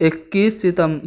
21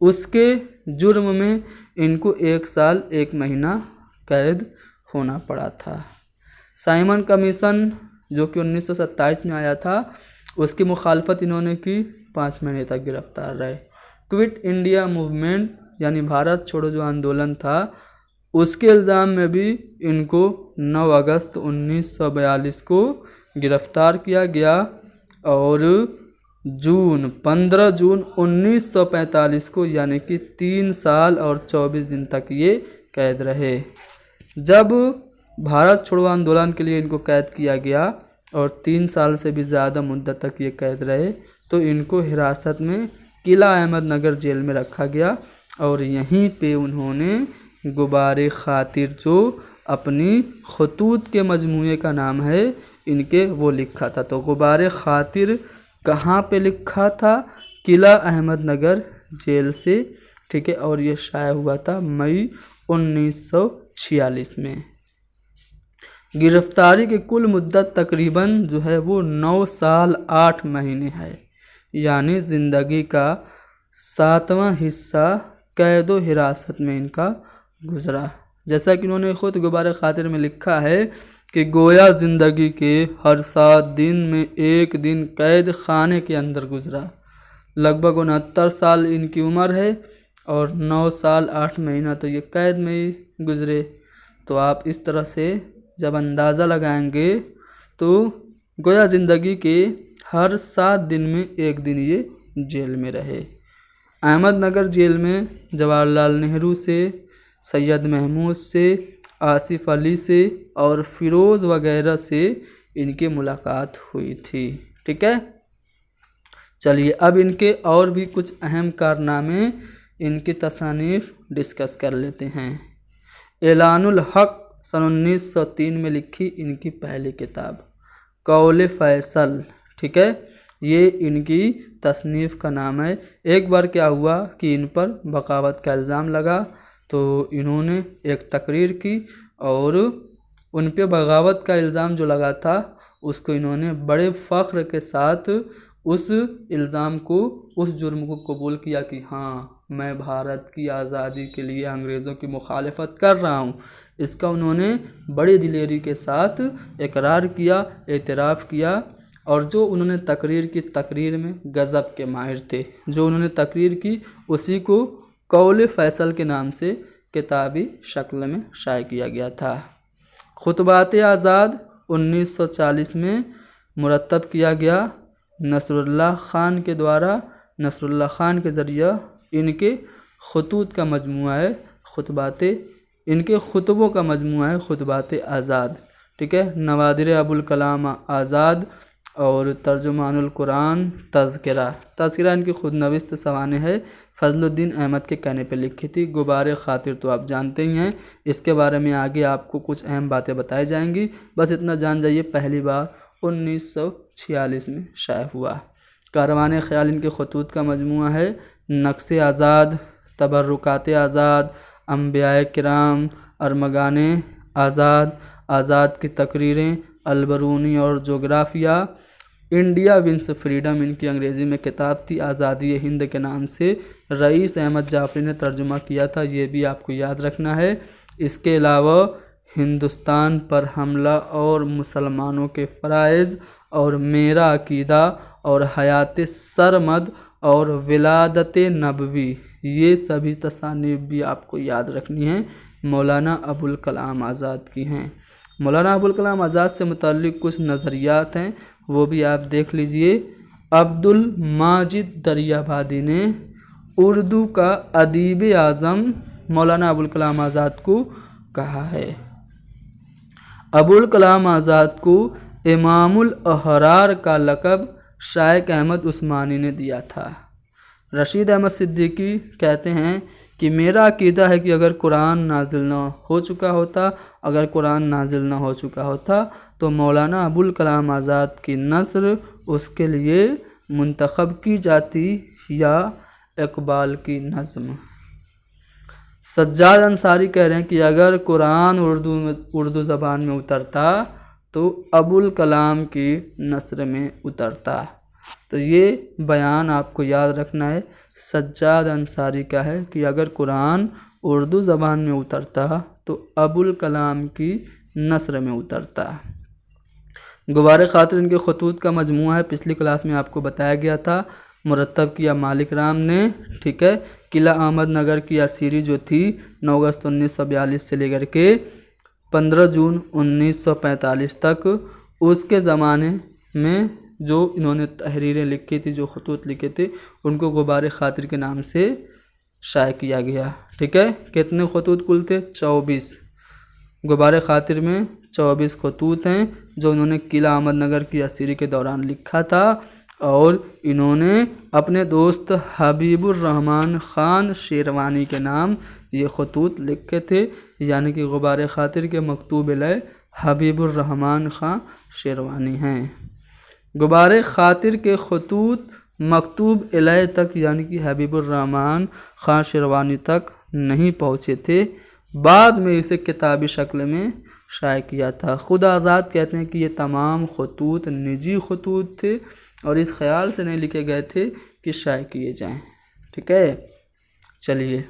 اس کے جرم میں ان کو 1 سال 1 مہینہ قید ہونا پڑا تھا۔ سائمن کمیشن جو کہ 1927 میں آیا تھا، اس کی مخالفت انہوں نے کی، 5 مہینے تک گرفتار رہے۔ کوئٹ انڈیا موومنٹ یعنی بھارت چھوڑو جو آندولن تھا، اس کے الزام میں بھی ان کو 9 اگست 1942 کو گرفتار کیا گیا اور 15 جون 1945 کو یعنی کہ 3 سال اور 24 دن تک یہ قید رہے۔ جب بھارت چھوڑو آندولن کے لیے ان کو قید کیا گیا اور 3 سال سے بھی زیادہ مدت تک یہ قید رہے، تو ان کو حراست میں قلعہ احمد نگر جیل میں رکھا گیا اور یہیں پہ انہوں نے غبار خاطر جو اپنی خطوط کے مجموعے کا نام ہے ان کے، وہ لکھا تھا۔ تو غبار خاطر کہاں پہ لکھا تھا؟ قلعہ احمد نگر جیل سے، ٹھیک ہے، اور یہ شائع ہوا تھا مئی 1946 میں۔ گرفتاری کی کل مدت تقریباً جو ہے وہ 9 سال 8 مہینے ہے، یعنی زندگی کا 7واں حصہ قید و حراست میں ان کا گزرا۔ جیسا کہ انہوں نے خود غبار خاطر میں لکھا ہے کہ گویا زندگی کے ہر 7 دن میں 1 دن قید خانے کے اندر گزرا۔ لگ بھگ 69 سال ان کی عمر ہے اور 9 سال 8 مہینہ تو یہ قید میں ہی گزرے۔ تو آپ اس طرح سے جب اندازہ لگائیں گے تو گویا زندگی کے ہر 7 دن میں 1 دن یہ جیل میں رہے۔ احمد نگر جیل میں جواہر لال نہرو سے، سید محمود سے، آصف علی سے اور فیروز وغیرہ سے ان کی ملاقات ہوئی تھی، ٹھیک ہے۔ چلیے اب ان کے اور بھی کچھ اہم کارنامے، ان کی تصانیف ڈسکس کر لیتے ہیں۔ اعلان الحق سن 1903 میں لکھی ان کی پہلی کتاب قول فیصل، ٹھیک ہے، یہ ان کی تصنیف کا نام ہے۔ ایک بار کیا ہوا کہ ان پر بغاوت کا الزام لگا تو انہوں نے ایک تقریر کی اور ان پہ بغاوت کا الزام جو لگا تھا اس کو انہوں نے بڑے فخر کے ساتھ اس الزام کو، اس جرم کو قبول کیا کہ ہاں میں بھارت کی آزادی کے لیے انگریزوں کی مخالفت کر رہا ہوں۔ اس کا انہوں نے بڑی دلیری کے ساتھ اقرار کیا، اعتراف کیا، اور جو انہوں نے تقریر کی، تقریر میں غضب کے ماہر تھے۔ جو انہوں نے تقریر کی اسی کو قول فیصل کے نام سے کتابی شکل میں شائع کیا گیا تھا۔ خطبات آزاد 1940 میں مرتب کیا گیا نصر اللہ خان کے دوارا، نصر اللہ خان کے ذریعہ ان کے خطوط کا مجموعہ ہے خطبات، ان کے خطبوں کا مجموعہ ہے خطبات آزاد، ٹھیک ہے۔ نوادر ابوالکلام آزاد اور ترجمان القرآن تذکرہ ان کی خود نوشت سوانح ہے، فضل الدین احمد کے کہنے پہ لکھی تھی۔ غبار خاطر تو آپ جانتے ہی ہیں، اس کے بارے میں آگے آپ کو کچھ اہم باتیں بتائی جائیں گی، بس اتنا جان جائیے پہلی بار 1946 میں شائع ہوا۔ کاروان خیال ان کے خطوط کا مجموعہ ہے۔ نقش آزاد، تبرکات آزاد، انبیاء کرام، ارمغان آزاد، آزاد کی تقریریں، البرونی اور جغرافیہ، انڈیا ونس فریڈم ان کی انگریزی میں کتاب تھی، آزادی ہند کے نام سے رئیس احمد جعفری نے ترجمہ کیا تھا، یہ بھی آپ کو یاد رکھنا ہے۔ اس کے علاوہ ہندوستان پر حملہ اور مسلمانوں کے فرائض اور میرا عقیدہ اور حیات سرمد اور ولادت نبوی، یہ سبھی تصانیف بھی آپ کو یاد رکھنی ہیں، مولانا ابوالکلام آزاد کی ہیں۔ مولانا ابوالکلام آزاد سے متعلق کچھ نظریات ہیں، وہ بھی آپ دیکھ لیجئے۔ عبد الماجد دریابادی نے اردو کا ادیب اعظم مولانا ابوالکلام آزاد کو کہا ہے۔ ابوالکلام آزاد کو امام الاحرار کا لقب شائق احمد عثمانی نے دیا تھا۔ رشید احمد صدیقی کہتے ہیں کہ میرا عقیدہ ہے کہ اگر قرآن نازل نہ ہو چکا ہوتا تو مولانا ابوالکلام آزاد کی نثر اس کے لیے منتخب کی جاتی یا اقبال کی نظم۔ سجاد انصاری کہہ رہے ہیں کہ اگر قرآن اردو زبان میں اترتا تو ابوالکلام کی نثر میں اترتا۔ تو یہ بیان آپ کو یاد رکھنا ہے سجاد انصاری کا ہے کہ اگر قرآن اردو زبان میں اترتا تو ابوالکلام کی نثر میں اترتا۔ غبار خاطر ان کے خطوط کا مجموعہ ہے، پچھلی کلاس میں آپ کو بتایا گیا تھا، مرتب کیا مالک رام نے، ٹھیک ہے۔ قلعہ احمد نگر کی اسیری جو تھی 9 اگست 1942 سے لے کر کے 15 جون 1945 تک، اس کے زمانے میں جو انہوں نے تحریریں لکھی تھی، جو خطوط لکھے تھے، ان کو غبار خاطر کے نام سے شائع کیا گیا، ٹھیک ہے۔ کتنے خطوط کل تھے؟ 24۔ غبار خاطر میں 24 خطوط ہیں جو انہوں نے قلعہ احمد نگر کی اسیری کے دوران لکھا تھا، اور انہوں نے اپنے دوست حبیب الرحمن خان شیروانی کے نام یہ خطوط لکھے تھے، یعنی کہ غبار خاطر کے مکتوب الیہ حبیب الرحمن خان شیروانی ہیں۔ غبار خاطر کے خطوط مکتوب الیہ تک یعنی کہ حبیب الرحمن خان شیروانی تک نہیں پہنچے تھے، بعد میں اسے کتابی شکل میں شائع کیا تھا۔ خود آزاد کہتے ہیں کہ یہ تمام خطوط نجی خطوط تھے اور اس خیال سے نہیں لکھے گئے تھے کہ شائع کیے جائیں، ٹھیک ہے۔ چلیے،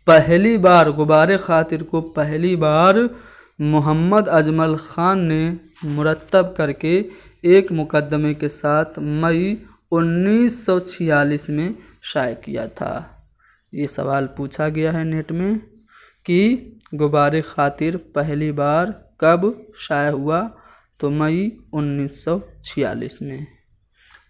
پہلی بار غبار خاطر کو پہلی بار محمد اجمل خان نے مرتب کر کے ایک مقدمے کے ساتھ مئی 1946 میں شائع کیا تھا۔ یہ سوال پوچھا گیا ہے نیٹ میں کہ غبار خاطر پہلی بار کب شائع ہوا؟ تو مئی 1946 میں۔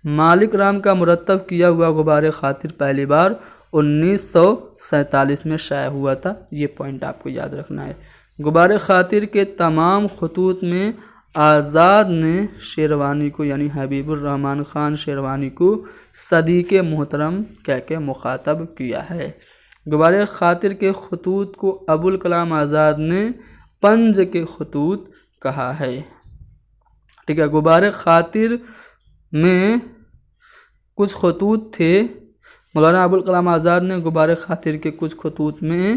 مالک رام کا مرتب کیا ہوا غبار خاطر پہلی بار 1947 میں شائع ہوا تھا، یہ پوائنٹ آپ کو یاد رکھنا ہے۔ غبار خاطر کے تمام خطوط میں آزاد نے شیروانی کو یعنی حبیب الرحمن خان شیروانی کو صدیق محترم کہہ کے مخاطب کیا ہے۔ غبار خاطر کے خطوط کو ابوالکلام آزاد نے پنج کے خطوط کہا ہے، ٹھیک ہے۔ غبار خاطر میں کچھ خطوط تھے، مولانا ابوالکلام آزاد نے غبار خاطر کے کچھ خطوط میں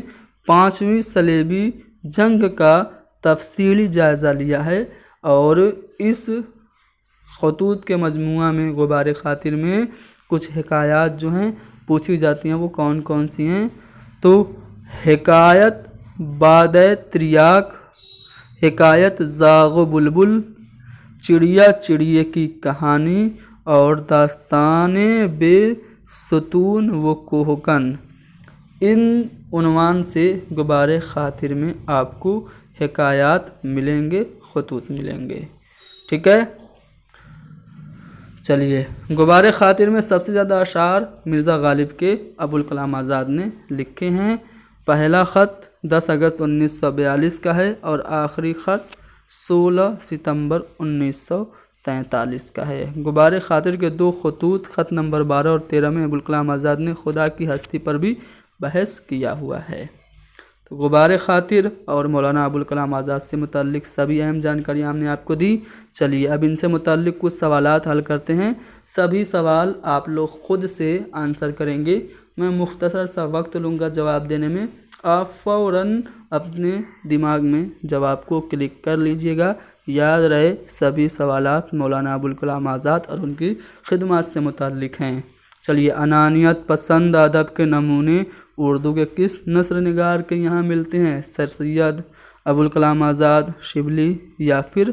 5ویں صلیبی جنگ کا تفصیلی جائزہ لیا ہے، اور اس خطوط کے مجموعہ میں غبار خاطر میں کچھ حکایات جو ہیں پوچھی جاتی ہیں، وہ کون کون سی ہیں؟ تو حکایت باد تریاک، حکایت زاغ و بلبل، چڑیا چڑیے کی کہانی، اور داستان بے ستون و کوہکن۔ ان عنوان سے غبار خاطر میں آپ کو حکایات ملیں گے، خطوط ملیں گے، ٹھیک ہے۔ چلیے، غبار خاطر میں سب سے زیادہ اشعار مرزا غالب کے ابوالکلام آزاد نے لکھے ہیں۔ پہلا خط 10 اگست 1942 کا ہے اور آخری خط 16 ستمبر 1943 کا ہے۔ غبار خاطر کے دو خطوط خط نمبر 12 اور 13 میں ابوالکلام آزاد نے خدا کی ہستی پر بھی بحث کیا ہوا ہے۔ تو غبار خاطر اور مولانا ابوالکلام آزاد سے متعلق سبھی اہم جانکاریاں ہم نے آپ کو دی۔ چلیے اب ان سے متعلق کچھ سوالات حل کرتے ہیں۔ سبھی سوال آپ لوگ خود سے آنسر کریں گے، میں مختصر سا وقت لوں گا جواب دینے میں، آپ فوراً اپنے دماغ میں جواب کو کلک کر لیجئے گا۔ یاد رہے سبھی سوالات مولانا ابوالکلام آزاد اور ان کی خدمات سے متعلق ہیں۔ چلیے، انانیت پسند ادب کے نمونے اردو کے کس نثر نگار کے یہاں ملتے ہیں؟ سر سید، ابوالکلام آزاد، شبلی یا پھر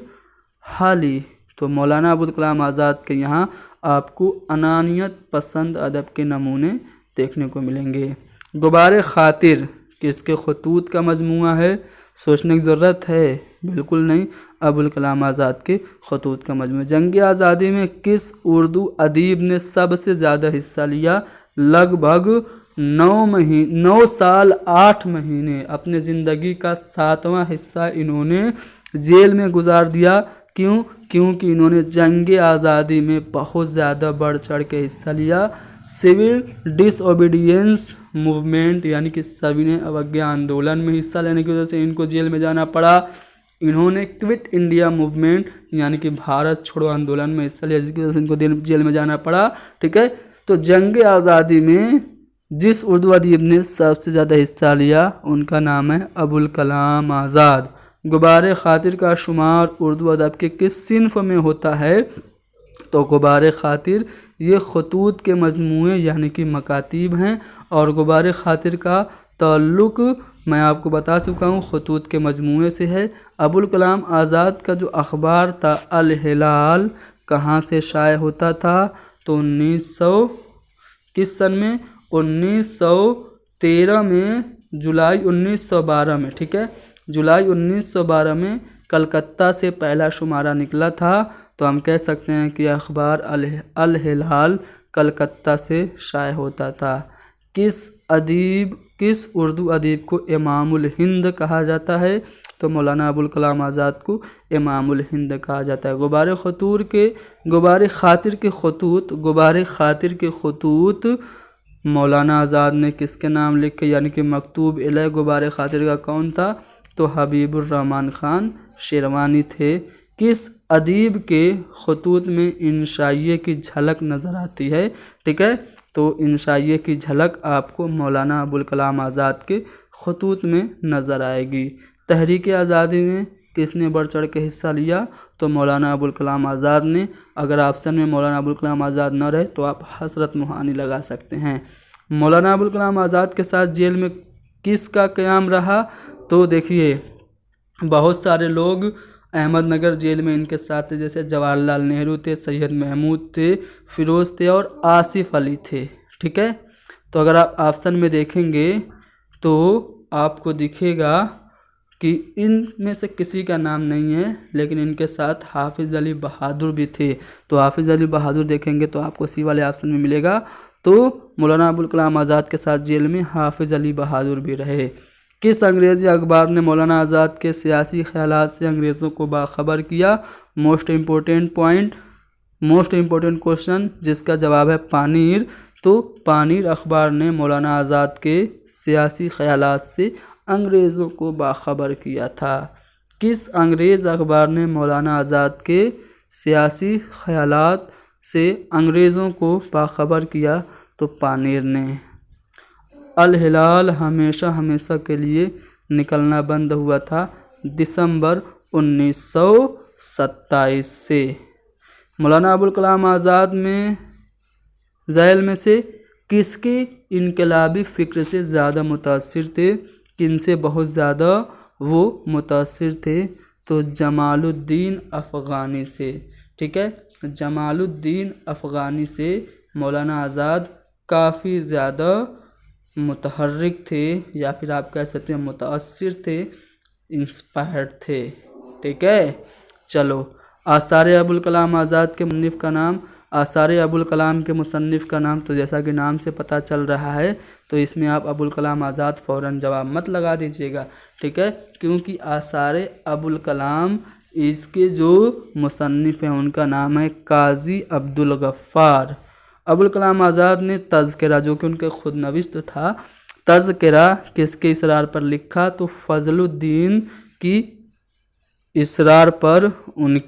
حالی؟ تو مولانا ابوالکلام آزاد کے یہاں آپ کو انانیت پسند ادب کے نمونے دیکھنے کو ملیں گے۔ غبار خاطر کس کے خطوط کا مجموعہ ہے؟ سوچنے کی ضرورت ہے؟ بالکل نہیں، ابوالکلام آزاد کے خطوط کا مجموعہ۔ جنگ آزادی میں کس اردو ادیب نے سب سے زیادہ حصہ لیا؟ لگ بھگ 9 سال 8 مہینے، اپنے زندگی کا 7واں حصہ انہوں نے جیل میں گزار دیا۔ کیوں؟ کیونکہ انہوں نے جنگ آزادی میں بہت زیادہ بڑھ چڑھ کے حصہ لیا۔ سول ڈس اوبیڈینس موومنٹ یعنی کہ سوینہ اوگیا آندولن میں حصہ لینے کی وجہ سے ان کو جیل میں جانا پڑا۔ انہوں نے کوئٹ انڈیا موومنٹ یعنی کہ بھارت چھوڑو آندولن میں حصہ لیا، جس کی وجہ سے ان کو جیل میں جانا پڑا، ٹھیک ہے۔ تو جنگ آزادی میں جس اردو ادیب نے سب سے زیادہ حصہ لیا ان کا نام ہے ابوالکلام آزاد۔ غبار خاطر کا شمار اردو ادب کے کس صنف میں ہوتا ہے؟ تو غبار خاطر یہ خطوط کے مجموعے یعنی کہ مکاتیب ہیں، اور غبار خاطر کا تعلق میں آپ کو بتا چکا ہوں خطوط کے مجموعے سے ہے۔ ابوالکلام آزاد کا جو اخبار تھا الہلال کہاں سے شائع ہوتا تھا؟ تو 1913 میں، جولائی 1912 میں، ٹھیک ہے، جولائی 1912 میں کلکتہ سے پہلا شمارہ نکلا تھا۔ تو ہم کہہ سکتے ہیں کہ اخبار الہلال کلکتہ سے شائع ہوتا تھا۔ کس اردو ادیب کو امام الہند کہا جاتا ہے؟ تو مولانا ابوالکلام آزاد کو امام الہند کہا جاتا ہے۔ غبار خاطر کے خطوط مولانا آزاد نے کس کے نام لکھے، یعنی کہ مکتوب الیہ غبار خاطر کا کون تھا؟ تو حبیب الرحمن خان شیروانی تھے۔ کس ادیب کے خطوط میں انشائیے کی جھلک نظر آتی ہے؟ ٹھیک ہے، تو انشائیے کی جھلک آپ کو مولانا ابوالکلام آزاد کے خطوط میں نظر آئے گی۔ تحریک آزادی میں کس نے بڑھ چڑھ کے حصہ لیا؟ تو مولانا ابوالکلام آزاد نے۔ اگر آپشن میں مولانا ابوالکلام آزاد نہ رہے تو آپ حسرت موہانی لگا سکتے ہیں۔ مولانا ابوالکلام آزاد کے ساتھ جیل میں کس کا قیام رہا؟ تو دیکھیے بہت سارے لوگ احمد نگر جیل میں ان کے ساتھ تھے، جیسے جواہر لال نہرو تھے، سید محمود تھے، فیروز تھے اور آصف علی تھے، ٹھیک ہے۔ تو اگر آپ آپشن میں دیکھیں گے تو آپ کو دکھے گا کہ ان میں سے کسی کا نام نہیں ہے، لیکن ان کے ساتھ حافظ علی بہادر بھی تھے۔ تو حافظ علی بہادر دیکھیں گے تو آپ کو سی والے آپشن میں ملے گا۔ تو مولانا ابوالکلام آزاد کے ساتھ جیل میں حافظ علی بہادر بھی رہے۔ کس انگریزی اخبار نے مولانا آزاد کے سیاسی خیالات سے انگریزوں کو باخبر کیا؟ موسٹ امپورٹنٹ کوشچن جس کا جواب ہے پانیر۔ تو پانیر اخبار نے مولانا آزاد کے سیاسی خیالات سے انگریزوں کو باخبر کیا تھا۔ کس انگریز اخبار نے مولانا آزاد کے سیاسی خیالات سے انگریزوں کو باخبر کیا؟ تو پانیر نے۔ الہلال ہمیشہ کے لیے نکلنا بند ہوا تھا دسمبر 1927 سے۔ مولانا ابوالکلام آزاد میں ذیل میں سے کس کی انقلابی فکر سے زیادہ متاثر تھے؟ کن سے بہت زیادہ وہ متاثر تھے؟ تو جمال الدین افغانی سے، ٹھیک ہے، جمال الدین افغانی سے مولانا آزاد کافی زیادہ متحرک تھے، یا پھر آپ کہہ سکتے ہیں متاثر تھے، انسپائرڈ تھے، ٹھیک ہے۔ چلو، آثار ابوالکلام آزاد کے مصنف کا نام، آثار ابوالکلام کے مصنف کا نام، تو جیسا کہ نام سے پتہ چل رہا ہے تو اس میں آپ ابوالکلام آزاد فوراً جواب مت لگا دیجیے گا، ٹھیک ہے، کیونکہ آثار ابوالکلام اس کے جو مصنف ہیں ان کا نام ہے قاضی عبدالغفار۔ ابوالکلام آزاد نے تذکرہ، جو کہ ان کے خود نوشت تھا، تذکرہ کس کے اصرار پر لکھا؟ تو فضل الدین کی اصرار پر، ان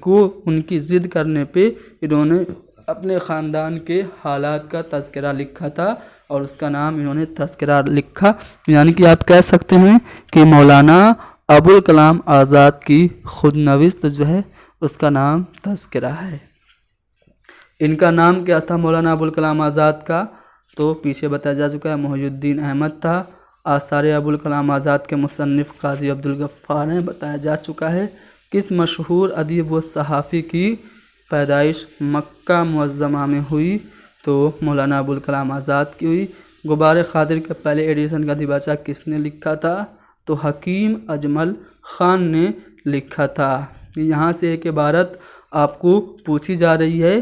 کی ضد کرنے پہ انہوں نے اپنے خاندان کے حالات کا تذکرہ لکھا تھا، اور اس کا نام انہوں نے تذکرہ لکھا، یعنی کہ آپ کہہ سکتے ہیں کہ مولانا ابوالکلام آزاد کی خود نوشت جو ہے اس کا نام تذکرہ ہے۔ ان کا نام کیا تھا مولانا ابوالکلام آزاد کا؟ تو پیچھے بتایا جا چکا ہے، محی الدین احمد تھا۔ آثار ابوالکلام آزاد کے مصنف قاضی عبدالغفار ہیں، بتایا جا چکا ہے۔ کس مشہور ادیب و صحافی کی پیدائش مکہ معظمہ میں ہوئی؟ تو مولانا ابوالکلام آزاد کی ہوئی۔ غبار خاطر کے پہلے ایڈیشن کا دیباچہ کس نے لکھا تھا؟ تو حکیم اجمل خان نے لکھا تھا۔ یہاں سے ایک عبارت آپ کو پوچھی جا رہی ہے،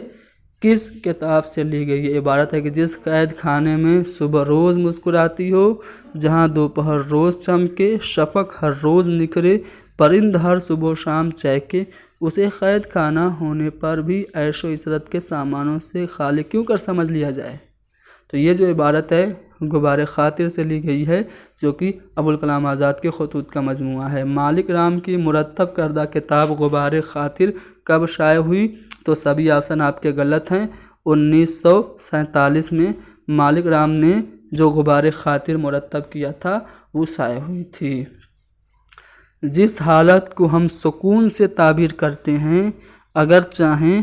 کس کتاب سے لی گئی یہ عبارت ہے کہ جس قید خانے میں صبح روز مسکراتی ہو، جہاں دوپہر روز چمکے، شفق ہر روز نکھرے، پرند ہر صبح و شام چہکے، اسے قید خانہ ہونے پر بھی عیش و عشرت کے سامانوں سے خالی کیوں کر سمجھ لیا جائے؟ تو یہ جو عبارت ہے غبار خاطر سے لی گئی ہے، جو کہ ابوالکلام آزاد کے خطوط کا مجموعہ ہے۔ مالک رام کی مرتب کردہ کتاب غبار خاطر کب شائع ہوئی؟ تو سبھی آپشن آپ کے غلط ہیں۔ 1947 میں مالک رام نے جو غبار خاطر مرتب کیا تھا وہ شائع ہوئی تھی۔ جس حالت کو ہم سکون سے تعبیر کرتے ہیں، اگر چاہیں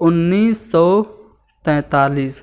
1943।